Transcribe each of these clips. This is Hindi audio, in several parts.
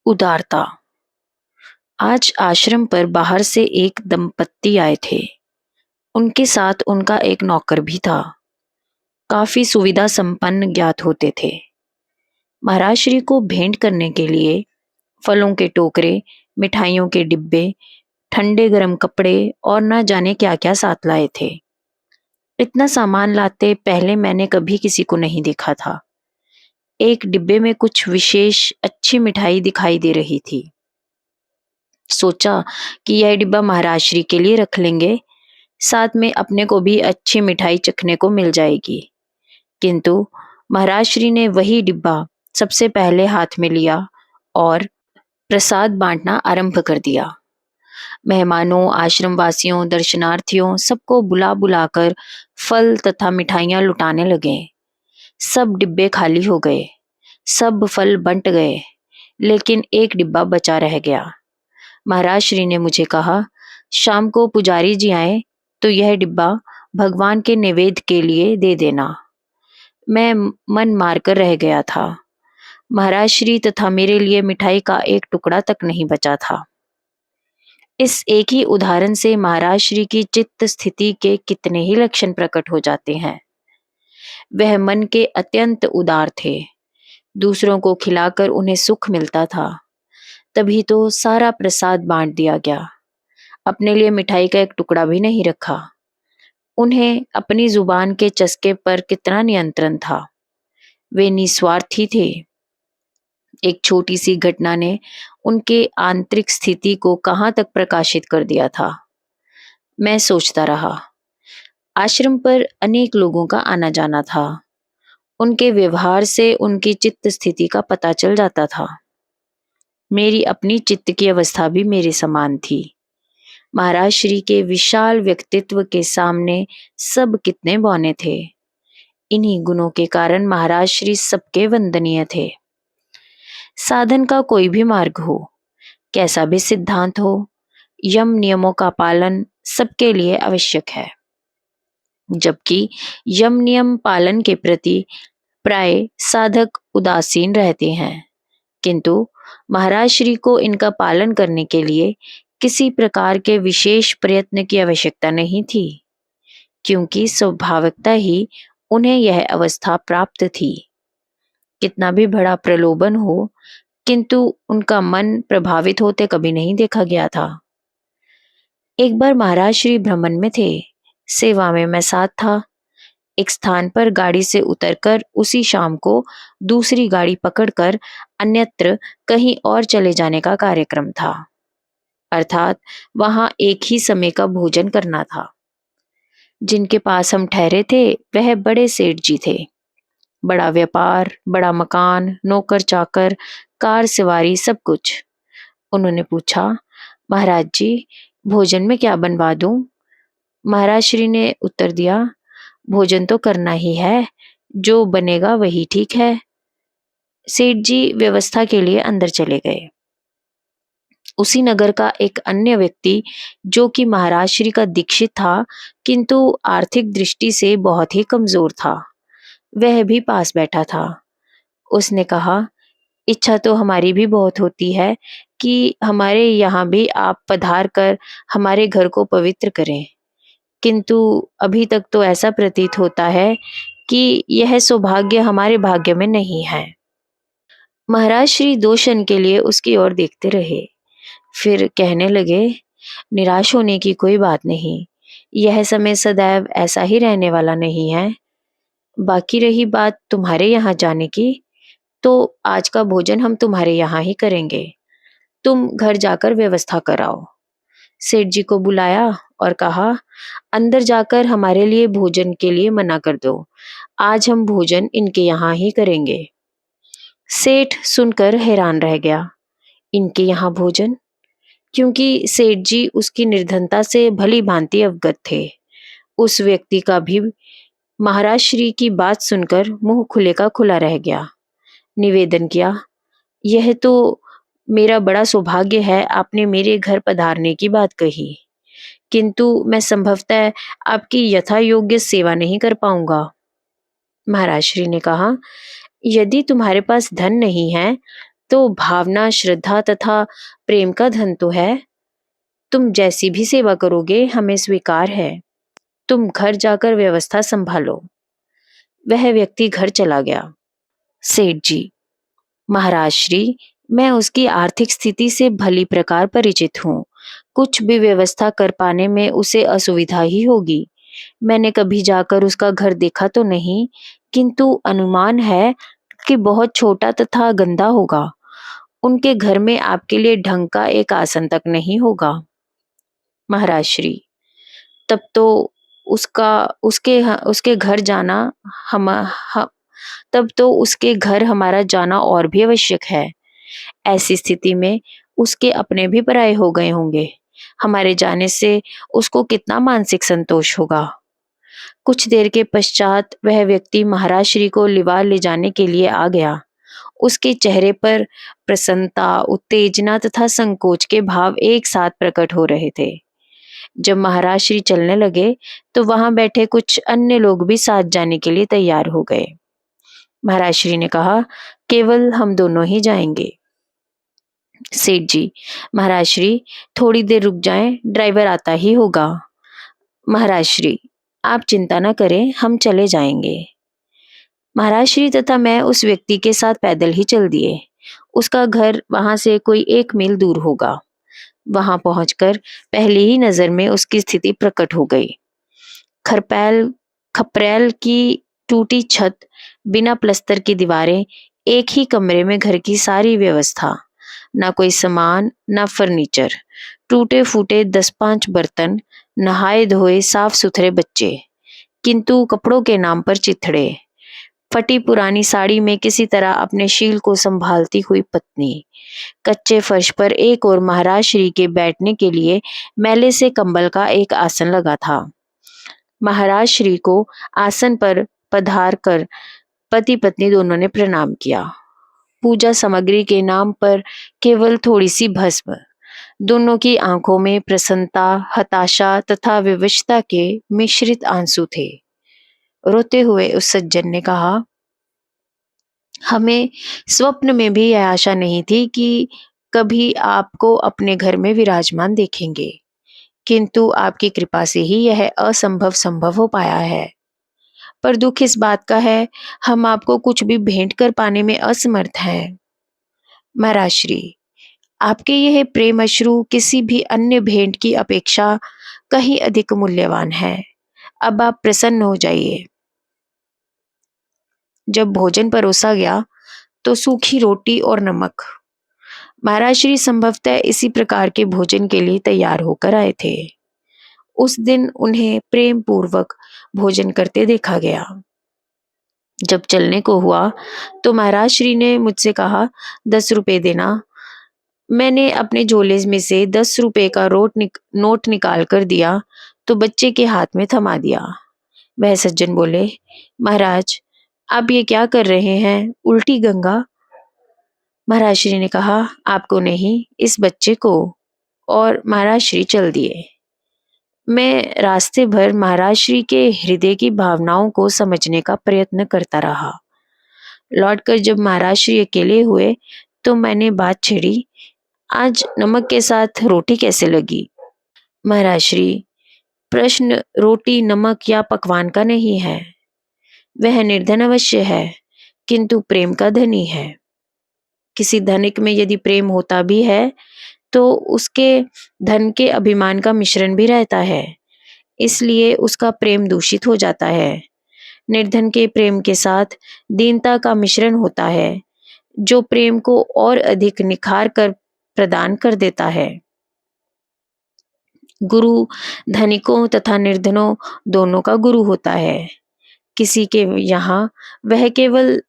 उदारता। आज आश्रम पर बाहर से एक दंपत्ति आए थे। उनके साथ उनका एक नौकर भी था। काफी सुविधा संपन्न ज्ञात होते थे। महाराज श्री को भेंट करने के लिए फलों के टोकरे, मिठाइयों के डिब्बे, ठंडे गरम कपड़े और न जाने क्या क्या साथ लाए थे। इतना सामान लाते पहले मैंने कभी किसी को नहीं देखा था। एक डिब्बे में कुछ विशेष अच्छी मिठाई दिखाई दे रही थी। सोचा कि यह डिब्बा महाराज श्री के लिए रख लेंगे, साथ में अपने को भी अच्छी मिठाई चखने को मिल जाएगी। किंतु महाराज श्री ने वही डिब्बा सबसे पहले हाथ में लिया और प्रसाद बांटना आरंभ कर दिया। मेहमानों, आश्रम वासियों, दर्शनार्थियों सबको बुला बुलाकर फल तथा मिठाइयां लुटाने लगे। सब डिब्बे खाली हो गए, सब फल बंट गए, लेकिन एक डिब्बा बचा रह गया। महाराज श्री ने मुझे कहा, शाम को पुजारी जी आए तो यह डिब्बा भगवान के नैवेद्य के लिए दे देना। मैं मन मारकर रह गया था। महाराज श्री तथा मेरे लिए मिठाई का एक टुकड़ा तक नहीं बचा था। इस एक ही उदाहरण से महाराज श्री की चित्त स्थिति के कितने ही लक्षण प्रकट हो जाते हैं। वह मन के अत्यंत उदार थे। दूसरों को खिलाकर उन्हें सुख मिलता था, तभी तो सारा प्रसाद बांट दिया गया। अपने लिए मिठाई का एक टुकड़ा भी नहीं रखा। उन्हें अपनी जुबान के चस्के पर कितना नियंत्रण था। वे निस्वार्थी थे। एक छोटी सी घटना ने उनके आंतरिक स्थिति को कहां तक प्रकाशित कर दिया था। मैं सोचता रहा। आश्रम पर अनेक लोगों का आना जाना था। उनके व्यवहार से उनकी चित्त स्थिति का पता चल जाता था। मेरी अपनी चित्त की अवस्था भी मेरे समान थी। महाराज श्री के विशाल व्यक्तित्व के सामने सब कितने बौने थे। इन्हीं गुणों के कारण महाराज श्री सबके वंदनीय थे। साधन का कोई भी मार्ग हो, कैसा भी सिद्धांत हो, यम नियमों का पालन सबके लिए आवश्यक है। जबकि यम नियम पालन के प्रति प्राय साधक उदासीन रहते हैं, किंतु महाराज श्री को इनका पालन करने के लिए किसी प्रकार के विशेष प्रयत्न की आवश्यकता नहीं थी, क्योंकि स्वाभाविकता ही उन्हें यह अवस्था प्राप्त थी। कितना भी बड़ा प्रलोभन हो, किंतु उनका मन प्रभावित होते कभी नहीं देखा गया था। एक बार महाराज श्री भ्रमण में थे। सेवा में मैं साथ था। एक स्थान पर गाड़ी से उतरकर उसी शाम को दूसरी गाड़ी पकड़कर अन्यत्र कहीं और चले जाने का कार्यक्रम था। अर्थात वहां एक ही समय का भोजन करना था। जिनके पास हम ठहरे थे वह बड़े सेठ जी थे। बड़ा व्यापार, बड़ा मकान, नौकर चाकर, कार सवारी, सब कुछ। उन्होंने पूछा, महाराज जी भोजन में क्या बनवा दूं? महाराज श्री ने उत्तर दिया, भोजन तो करना ही है, जो बनेगा वही ठीक है। सेठ जी व्यवस्था के लिए अंदर चले गए। उसी नगर का एक अन्य व्यक्ति, जो कि महाराज श्री का दीक्षित था, किंतु आर्थिक दृष्टि से बहुत ही कमजोर था, वह भी पास बैठा था। उसने कहा, इच्छा तो हमारी भी बहुत होती है कि हमारे यहाँ भी आप पधार कर हमारे घर को पवित्र करें, किंतु अभी तक तो ऐसा प्रतीत होता है कि यह सौभाग्य हमारे भाग्य में नहीं है। महाराज श्री 2 क्षण के लिए उसकी ओर देखते रहे, फिर कहने लगे, निराश होने की कोई बात नहीं, यह समय सदैव ऐसा ही रहने वाला नहीं है। बाकी रही बात तुम्हारे यहाँ जाने की, तो आज का भोजन हम तुम्हारे यहाँ ही करेंगे। तुम घर जाकर व्यवस्था कराओ। सेठ जी को बुलाया और कहा, अंदर जाकर हमारे लिए भोजन के लिए मना कर दो, आज हम भोजन इनके यहाँ ही करेंगे। सेठ सुनकर हैरान रह गया, इनके यहाँ भोजन? क्योंकि सेठ जी उसकी निर्धनता से भली भांति अवगत थे। उस व्यक्ति का भी महाराज श्री की बात सुनकर मुंह खुले का खुला रह गया। निवेदन किया, यह तो मेरा बड़ा सौभाग्य है, आपने मेरे घर पधारने की बात कही, किंतु मैं संभवतः आपकी यथा योग्य सेवा नहीं कर पाऊंगा। महाराज श्री ने कहा, यदि तुम्हारे पास धन नहीं है तो भावना, श्रद्धा तथा प्रेम का धन तो है। तुम जैसी भी सेवा करोगे हमें स्वीकार है। तुम घर जाकर व्यवस्था संभालो। वह व्यक्ति घर चला गया। सेठ जी, महाराज श्री, मैं उसकी आर्थिक स्थिति से भली प्रकार परिचित हूँ। कुछ भी व्यवस्था कर पाने में उसे असुविधा ही होगी। मैंने कभी जाकर उसका घर देखा तो नहीं, किंतु अनुमान है कि बहुत छोटा तथा गंदा होगा। उनके घर में आपके लिए ढंग का एक आसन तक नहीं होगा। महाराज श्री, तब तो उसका उसके घर जाना हम ह- तब तो उसके घर हमारा जाना और भी आवश्यक है। ऐसी स्थिति में उसके अपने भी पराये हो गए होंगे। हमारे जाने से उसको कितना मानसिक संतोष होगा। कुछ देर के पश्चात वह व्यक्ति महाराज श्री को लिवा ले जाने के लिए आ गया। उसके चेहरे पर प्रसन्नता, उत्तेजना तथा संकोच के भाव एक साथ प्रकट हो रहे थे। जब महाराज श्री चलने लगे तो वहां बैठे कुछ अन्य लोग भी साथ जाने के लिए तैयार हो गए। महाराज श्री ने कहा, केवल हम दोनों ही जाएंगे। सेठ जी, महाराज श्री थोड़ी देर रुक जाएं, ड्राइवर आता ही होगा। महाराज श्री, आप चिंता न करें, हम चले जाएंगे। महाराज श्री तथा मैं उस व्यक्ति के साथ पैदल ही चल दिए। उसका घर वहां से कोई 1 मील दूर होगा। वहां पहुंचकर पहली ही नजर में उसकी स्थिति प्रकट हो गई। खपरेल की टूटी छत, बिना प्लस्तर की दीवारें, एक ही कमरे में घर की सारी व्यवस्था, ना कोई सामान, ना फर्नीचर, टूटे फूटे 10-5 बर्तन, नहाए धोए साफ सुथरे बच्चे, किंतु कपड़ों के नाम पर चिथड़े, फटी पुरानी साड़ी में किसी तरह अपने शील को संभालती हुई पत्नी, कच्चे फर्श पर एक और महाराज श्री के बैठने के लिए मैले से कंबल का एक आसन लगा था। महाराज श्री को आसन पर पधार कर पति पत्नी दोनों ने प्रणाम किया। पूजा सामग्री के नाम पर केवल थोड़ी सी भस्म। दोनों की आंखों में प्रसन्नता, हताशा तथा विवशता के मिश्रित आंसू थे। रोते हुए उस सज्जन ने कहा, हमें स्वप्न में भी यह आशा नहीं थी कि कभी आपको अपने घर में विराजमान देखेंगे, किंतु आपकी कृपा से ही यह असंभव संभव हो पाया है। पर दुख इस बात का है, हम आपको कुछ भी भेंट कर पाने में असमर्थ हैं। महाराज श्री, आपके यह प्रेम अश्रु किसी भी अन्य भेंट की अपेक्षा कहीं अधिक मूल्यवान है। अब आप प्रसन्न हो जाइए। जब भोजन परोसा गया तो सूखी रोटी और नमक। महाराज श्री संभवतः इसी प्रकार के भोजन के लिए तैयार होकर आए थे। उस दिन उन्हें प्रेम पूर्वक भोजन करते देखा गया। जब चलने को हुआ तो महाराज श्री ने मुझसे कहा, 10 रुपए देना। मैंने अपने झोले में से 10 रुपए का नोट निकाल कर दिया तो बच्चे के हाथ में थमा दिया। वह सज्जन बोले, महाराज आप ये क्या कर रहे हैं, उल्टी गंगा। महाराज श्री ने कहा, आपको नहीं, इस बच्चे को। और महाराज श्री चल दिए। मैं रास्ते भर महाराज श्री के हृदय की भावनाओं को समझने का प्रयत्न करता रहा। लौटकर जब महाराज श्री अकेले हुए तो मैंने बात छेड़ी, आज नमक के साथ रोटी कैसे लगी। महाराज श्री, प्रश्न रोटी, नमक या पकवान का नहीं है। वह निर्धन अवश्य है, किंतु प्रेम का धनी है। किसी धनिक में यदि प्रेम होता भी है तो उसके धन के अभिमान का मिश्रण भी रहता है, इसलिए उसका प्रेम दूषित हो जाता है। निर्धन के प्रेम के साथ दीनता का मिश्रण होता है, जो प्रेम को और अधिक निखार कर प्रदान कर देता है। गुरु धनिकों तथा निर्धनों दोनों का गुरु होता है। किसी के यहाँ वह केवल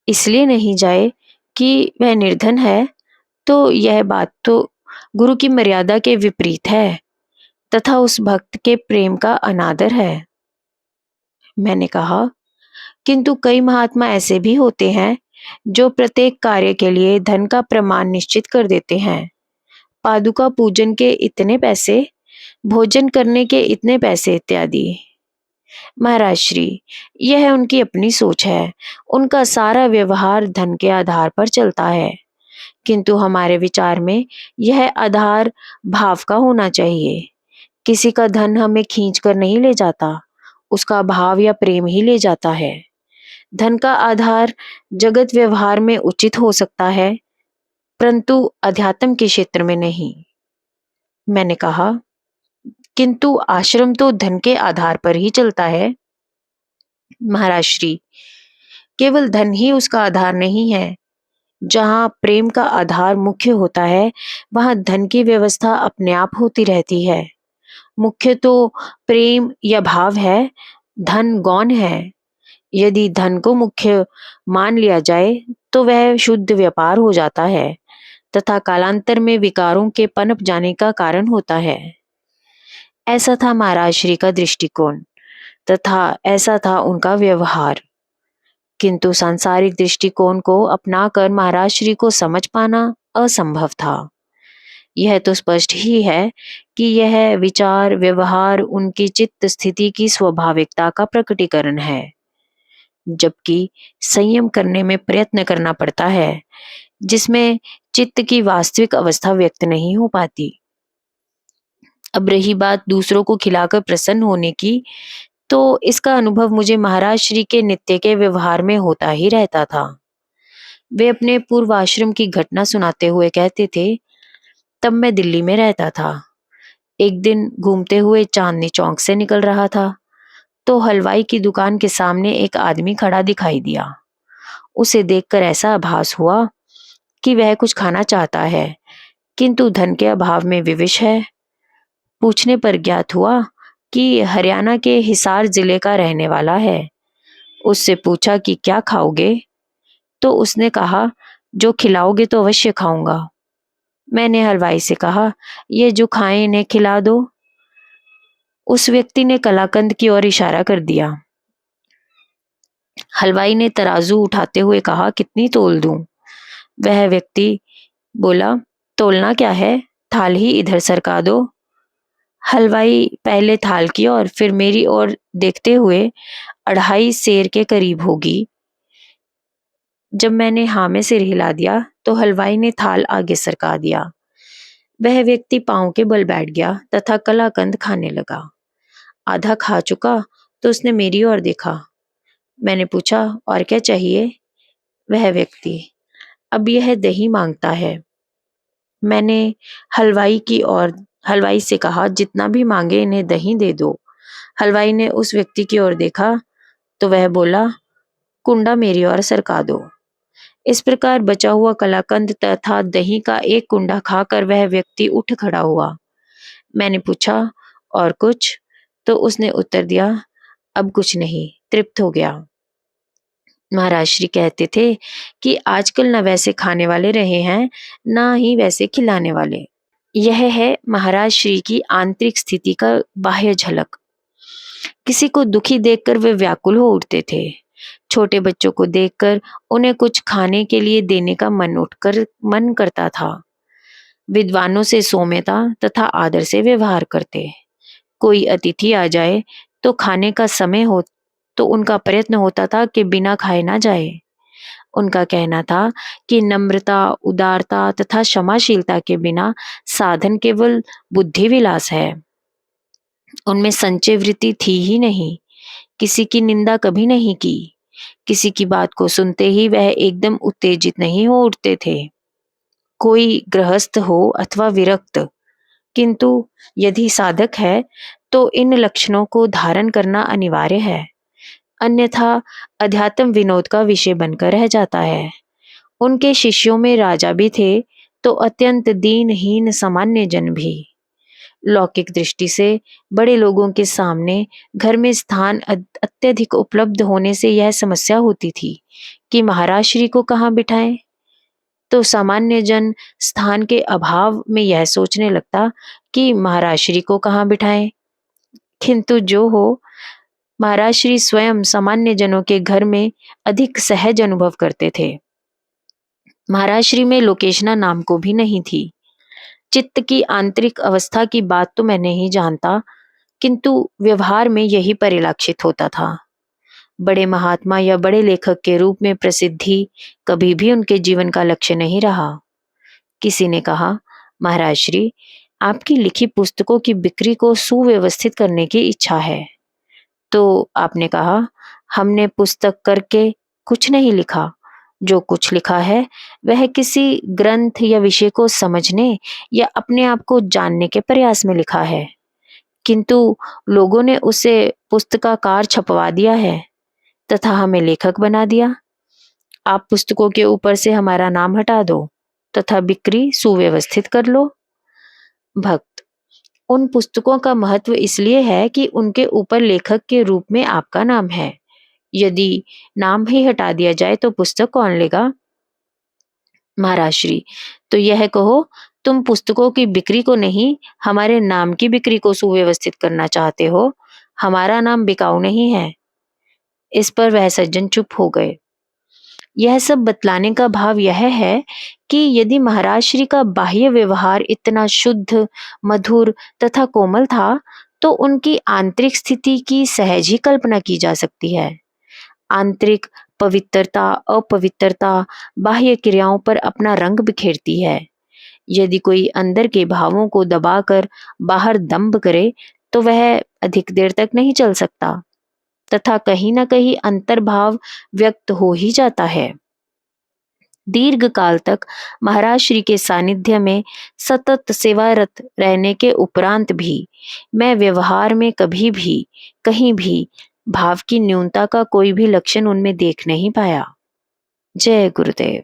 इसलिए नहीं जाए कि वह निर्धन है, तो यह बात तो गुरु की मर्यादा के विपरीत है तथा उस भक्त के प्रेम का अनादर है। मैंने कहा, किंतु कई महात्मा ऐसे भी होते हैं जो प्रत्येक कार्य के लिए धन का प्रमाण निश्चित कर देते हैं। पादुका पूजन के इतने पैसे, भोजन करने के इतने पैसे इत्यादि। महाराज श्री, यह उनकी अपनी सोच है। उनका सारा व्यवहार धन के आधार पर चलता है। किंतु हमारे विचार में यह आधार भाव का होना चाहिए। किसी का धन हमें खींच कर नहीं ले जाता, उसका भाव या प्रेम ही ले जाता है। धन का आधार जगत व्यवहार में उचित हो सकता है, परंतु अध्यात्म के क्षेत्र में नहीं। मैंने कहा, किंतु आश्रम तो धन के आधार पर ही चलता है। महाराज श्री, केवल धन ही उसका आधार नहीं है। जहाँ प्रेम का आधार मुख्य होता है, वहाँ धन की व्यवस्था अपने आप होती रहती है। मुख्य तो प्रेम या भाव है, धन गौण है। यदि धन को मुख्य मान लिया जाए तो वह शुद्ध व्यापार हो जाता है तथा कालांतर में विकारों के पनप जाने का कारण होता है। ऐसा था महाराज श्री का दृष्टिकोण तथा ऐसा था उनका व्यवहार। किंतु सांसारिक दृष्टिकोण को अपनाकर महाराज श्री को समझ पाना असंभव था। यह तो स्पष्ट ही है कि यह विचार व्यवहार उनकी चित्त स्थिति की स्वाभाविकता का प्रकटीकरण है, जबकि संयम करने में प्रयत्न करना पड़ता है, जिसमें चित्त की वास्तविक अवस्था व्यक्त नहीं हो पाती। अब रही बात दूसरों को खिलाकर प्रसन्न होने की, तो इसका अनुभव मुझे महाराज श्री के नित्य के व्यवहार में होता ही रहता था। वे अपने पूर्व आश्रम की घटना सुनाते हुए कहते थे, तब मैं दिल्ली में रहता था। एक दिन घूमते हुए चांदनी चौक से निकल रहा था तो हलवाई की दुकान के सामने एक आदमी खड़ा दिखाई दिया। उसे देखकर ऐसा आभास हुआ कि वह कुछ खाना चाहता है, किंतु धन के अभाव में विवश है। पूछने पर ज्ञात हुआ कि हरियाणा के हिसार जिले का रहने वाला है। उससे पूछा कि क्या खाओगे, तो उसने कहा, जो खिलाओगे तो अवश्य खाऊंगा। मैंने हलवाई से कहा, ये जो खाएं इन्हें खिला दो। उस व्यक्ति ने कलाकंद की ओर इशारा कर दिया। हलवाई ने तराजू उठाते हुए कहा, कितनी तोल दूं? वह व्यक्ति बोला, तोलना क्या है, थाल ही इधर सरका दो। हलवाई पहले थाल की ओर फिर मेरी ओर देखते हुए 2.5 सेर के करीब होगी। जब मैंने हाँ में सिर हिला दिया तो हलवाई ने थाल आगे सरका दिया। वह व्यक्ति पांव के बल बैठ गया तथा कलाकंद खाने लगा। आधा खा चुका तो उसने मेरी ओर देखा। मैंने पूछा, और क्या चाहिए? वह व्यक्ति, अब यह दही मांगता है। मैंने हलवाई से कहा, जितना भी मांगे इन्हें दही दे दो। हलवाई ने उस व्यक्ति की ओर देखा तो वह बोला, कुंडा मेरी ओर सरका दो। इस प्रकार बचा हुआ कलाकंद तथा दही का एक कुंडा खाकर वह व्यक्ति उठ खड़ा हुआ। मैंने पूछा, और कुछ? तो उसने उत्तर दिया, अब कुछ नहीं, तृप्त हो गया। महाराज श्री कहते थे कि आजकल न वैसे खाने वाले रहे हैं, ना ही वैसे खिलाने वाले। यह है महाराज श्री की आंतरिक स्थिति का बाह्य झलक। किसी को दुखी देखकर वे व्याकुल हो उठते थे। छोटे बच्चों को देखकर उन्हें कुछ खाने के लिए देने का मन करता था। विद्वानों से सौम्यता तथा आदर से व्यवहार करते। कोई अतिथि आ जाए तो खाने का समय हो तो उनका प्रयत्न होता था कि बिना खाए ना जाए। उनका कहना था कि नम्रता, उदारता तथा क्षमाशीलता के बिना साधन केवल बुद्धि विलास है। उनमें संचय वृत्ति थी ही नहीं। किसी की निंदा कभी नहीं की। किसी की बात को सुनते ही वह एकदम उत्तेजित नहीं हो उठते थे। कोई गृहस्थ हो अथवा विरक्त, किंतु यदि साधक है तो इन लक्षणों को धारण करना अनिवार्य है, अन्यथा अध्यात्म विनोद का विषय बनकर रह जाता है। उनके शिष्यों में राजा भी थे तो अत्यंत दीनहीन सामान्य जन भी। लौकिक दृष्टि से बड़े लोगों के सामने घर में स्थान अत्यधिक उपलब्ध होने से यह समस्या होती थी कि महाराज श्री को कहाँ बिठाएं। तो सामान्य जन स्थान के अभाव में यह सोचने लगता कि महाराज श्री को कहाँ बिठाएं। किंतु जो हो, महाराज श्री स्वयं सामान्य जनों के घर में अधिक सहज अनुभव करते थे। महाराज श्री में लोकेशना नाम को भी नहीं थी। चित्त की आंतरिक अवस्था की बात तो मैं नहीं जानता, किंतु व्यवहार में यही परिलक्षित होता था। बड़े महात्मा या बड़े लेखक के रूप में प्रसिद्धि कभी भी उनके जीवन का लक्ष्य नहीं रहा। किसी ने कहा, महाराज श्री, आपकी लिखी पुस्तकों की बिक्री को सुव्यवस्थित करने की इच्छा है। तो आपने कहा, हमने पुस्तक करके कुछ नहीं लिखा। जो कुछ लिखा है वह किसी ग्रंथ या विषय को समझने या अपने आप को जानने के प्रयास में लिखा है, किंतु लोगों ने उसे पुस्तकाकार छपवा दिया है तथा हमें लेखक बना दिया। आप पुस्तकों के ऊपर से हमारा नाम हटा दो तथा बिक्री सुव्यवस्थित कर लो। भक्त, उन पुस्तकों का महत्व इसलिए है कि उनके ऊपर लेखक के रूप में आपका नाम है। यदि नाम ही हटा दिया जाए तो पुस्तक कौन लेगा? महाराज श्री, तो यह कहो, तुम पुस्तकों की बिक्री को नहीं, हमारे नाम की बिक्री को सुव्यवस्थित करना चाहते हो। हमारा नाम बिकाऊ नहीं है। इस पर वह सज्जन चुप हो गए। यह सब बतलाने का भाव यह है कि यदि महाराज श्री का बाह्य व्यवहार इतना शुद्ध, मधुर तथा कोमल था, तो उनकी आंतरिक स्थिति की सहज ही कल्पना की जा सकती है। आंतरिक पवित्रता, अपवित्रता बाह्य क्रियाओं पर अपना रंग बिखेरती है। यदि कोई अंदर के भावों को दबाकर बाहर दंभ करे, तो वह अधिक देर तक नहीं चल सकता तथा कहीं न कहीं अंतर्भाव व्यक्त हो ही जाता है। दीर्घ काल तक महाराज श्री के सानिध्य में सतत सेवारत रहने के उपरांत भी मैं व्यवहार में कभी भी, कहीं भी भाव की न्यूनता का कोई भी लक्षण उनमें देख नहीं पाया। जय गुरुदेव।